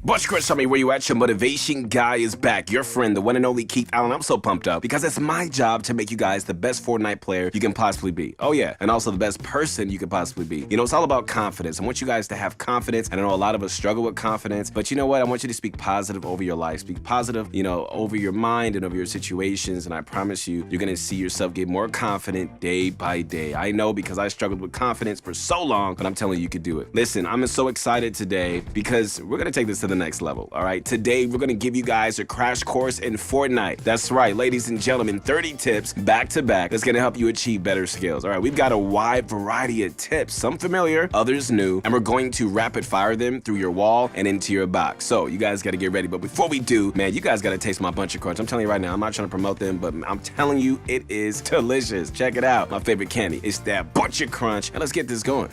Butch Chris, tell me where you at. Your motivation guy is back. Your friend, the one and only Keith Allen. I'm so pumped up because it's my job to make you guys the best Fortnite player you can possibly be. Oh yeah, and also the best person you can possibly be. You know, it's all about confidence. I want you guys to have confidence. And I know a lot of us struggle with confidence, but you know what? I want you to speak positive over your life. Speak positive, you know, over your mind and over your situations. And I promise you, you're gonna see yourself get more confident day by day. I know because I struggled with confidence for so long, but I'm telling you, you could do it. Listen, I'm so excited today because we're gonna take this to the next level, all right? Today, we're gonna give you guys a crash course in Fortnite. That's right, ladies and gentlemen, 30 tips back to back that's gonna help you achieve better skills. All right, we've got a wide variety of tips, some familiar, others new, and we're going to rapid fire them through your wall and into your box. So you guys gotta get ready, but before we do, man, you guys gotta taste my Bunch of Crunch. I'm telling you right now, I'm not trying to promote them, but I'm telling you, it is delicious. Check it out. My favorite candy is that Bunch of Crunch, and let's get this going.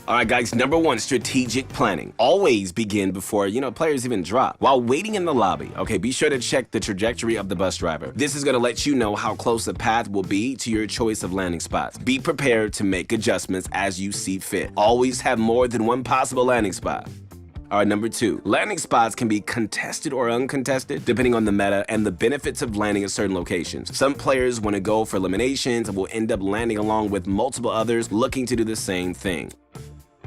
All right, guys, number one, strategic planning. Always begin before, players even drop. While waiting in the lobby, okay, be sure to check the trajectory of the bus driver. This is gonna let you know how close the path will be to your choice of landing spots. Be prepared to make adjustments as you see fit. Always have more than one possible landing spot. All right, number two, landing spots can be contested or uncontested depending on the meta and the benefits of landing at certain locations. Some players want to go for eliminations and will end up landing along with multiple others looking to do the same thing.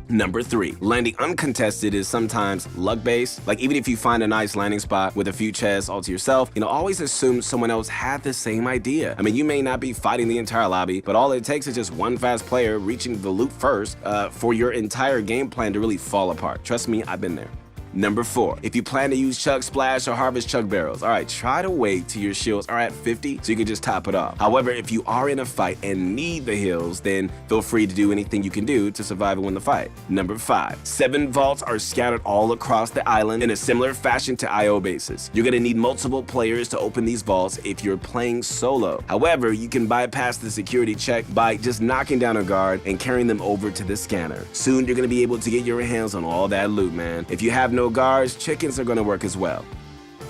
Number three, landing uncontested is sometimes luck-based. Like even if you find a nice landing spot with a few chests all to yourself, always assume someone else had the same idea. I mean, you may not be fighting the entire lobby, but all it takes is just one fast player reaching the loop first for your entire game plan to really fall apart. Trust me, I've been there. Number four, if you plan to use Chug Splash or Harvest Chug Barrels, all right, try to wait till your shields are at 50 so you can just top it off. However, if you are in a fight and need the heals, then feel free to do anything you can do to survive and win the fight. Number five, 7 vaults are scattered all across the island in a similar fashion to IO bases. You're gonna need multiple players to open these vaults if you're playing solo. However, you can bypass the security check by just knocking down a guard and carrying them over to the scanner. Soon, you're gonna be able to get your hands on all that loot, man. If you have no guards, chickens are gonna work as well.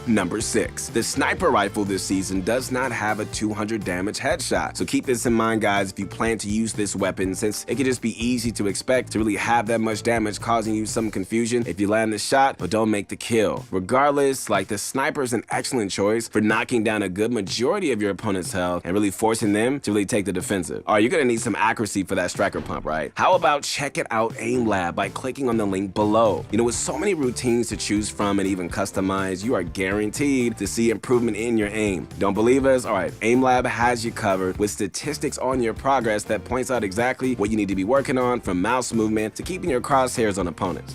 Number 6, the sniper rifle this season does not have a 200 damage headshot. So keep this in mind, guys, if you plan to use this weapon, since it can just be easy to expect to really have that much damage, causing you some confusion if you land the shot, but don't make the kill. Regardless, like the sniper is an excellent choice for knocking down a good majority of your opponent's health and really forcing them to really take the defensive. All right, you're gonna need some accuracy for that striker pump, right? How about checking out Aim Lab by clicking on the link below? With so many routines to choose from and even customize, you are guaranteed to see improvement in your aim. Don't believe us? All right, Aim Lab has you covered with statistics on your progress that points out exactly what you need to be working on, from mouse movement to keeping your crosshairs on opponents.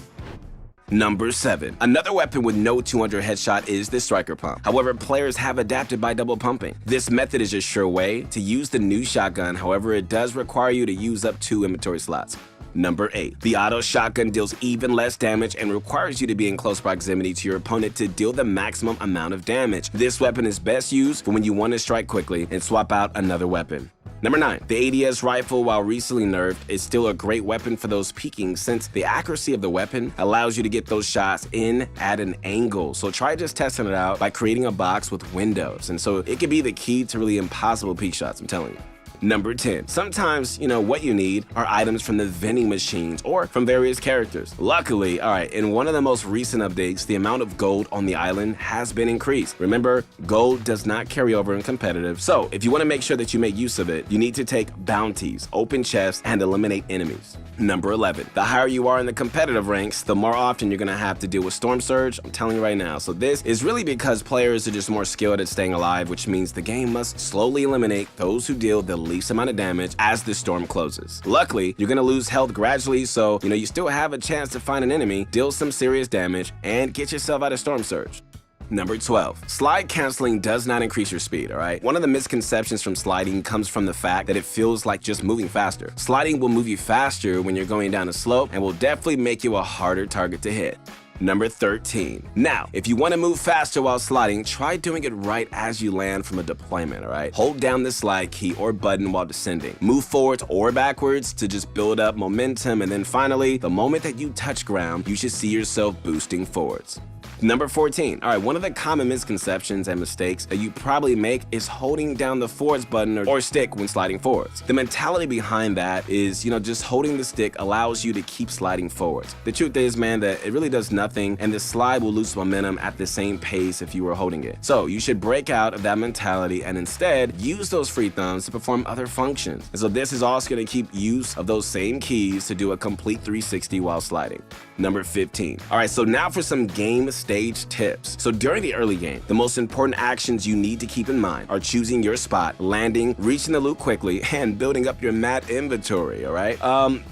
Number 7, another weapon with no 200 headshot is the striker pump. However, players have adapted by double pumping. This method is a sure way to use the new shotgun. However, it does require you to use up 2 inventory slots. Number 8, the auto shotgun deals even less damage and requires you to be in close proximity to your opponent to deal the maximum amount of damage. This weapon is best used for when you want to strike quickly and swap out another weapon. Number 9, the ADS rifle, while recently nerfed, is still a great weapon for those peeking, since the accuracy of the weapon allows you to get those shots in at an angle. So try just testing it out by creating a box with windows. And so it can be the key to really impossible peek shots, I'm telling you. Number 10, sometimes, what you need are items from the vending machines or from various characters. Luckily, all right, in one of the most recent updates, the amount of gold on the island has been increased. Remember, gold does not carry over in competitive, so if you want to make sure that you make use of it, you need to take bounties, open chests, and eliminate enemies. Number 11, the higher you are in the competitive ranks, the more often you're gonna have to deal with Storm Surge. I'm telling you right now. So this is really because players are just more skilled at staying alive, which means the game must slowly eliminate those who deal the least amount of damage as the storm closes. Luckily, you're gonna lose health gradually, so you still have a chance to find an enemy, deal some serious damage, and get yourself out of Storm Surge. Number 12, slide canceling does not increase your speed, all right? One of the misconceptions from sliding comes from the fact that it feels like just moving faster. Sliding will move you faster when you're going down a slope and will definitely make you a harder target to hit. Number 13. Now, if you want to move faster while sliding, try doing it right as you land from a deployment, all right? Hold down the slide key or button while descending. Move forwards or backwards to just build up momentum, and then finally, the moment that you touch ground, you should see yourself boosting forwards. Number 14. All right, one of the common misconceptions and mistakes that you probably make is holding down the forwards button or stick when sliding forwards. The mentality behind that is, just holding the stick allows you to keep sliding forwards. The truth is, man, that it really does nothing, and the slide will lose momentum at the same pace if you were holding it. So you should break out of that mentality and instead use those free thumbs to perform other functions. And so this is also going to keep use of those same keys to do a complete 360 while sliding. Number 15. All right, so now for some game stage tips. So during the early game, the most important actions you need to keep in mind are choosing your spot, landing, reaching the loot quickly, and building up your mat inventory, all right?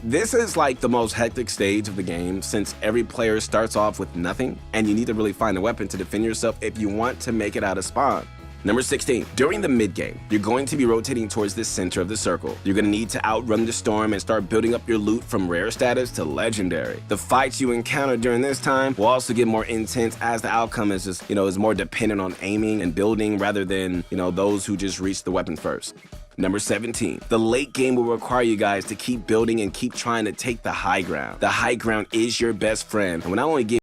This is like the most hectic stage of the game since every player starts off with nothing, and you need to really find a weapon to defend yourself if you want to make it out of spawn. Number 16. During the mid-game, you're going to be rotating towards the center of the circle. You're going to need to outrun the storm and start building up your loot from rare status to legendary. The fights you encounter during this time will also get more intense as the outcome is just, is more dependent on aiming and building rather than, those who just reach the weapon first. Number 17. The late game will require you guys to keep building and keep trying to take the high ground. The high ground is your best friend and will not only give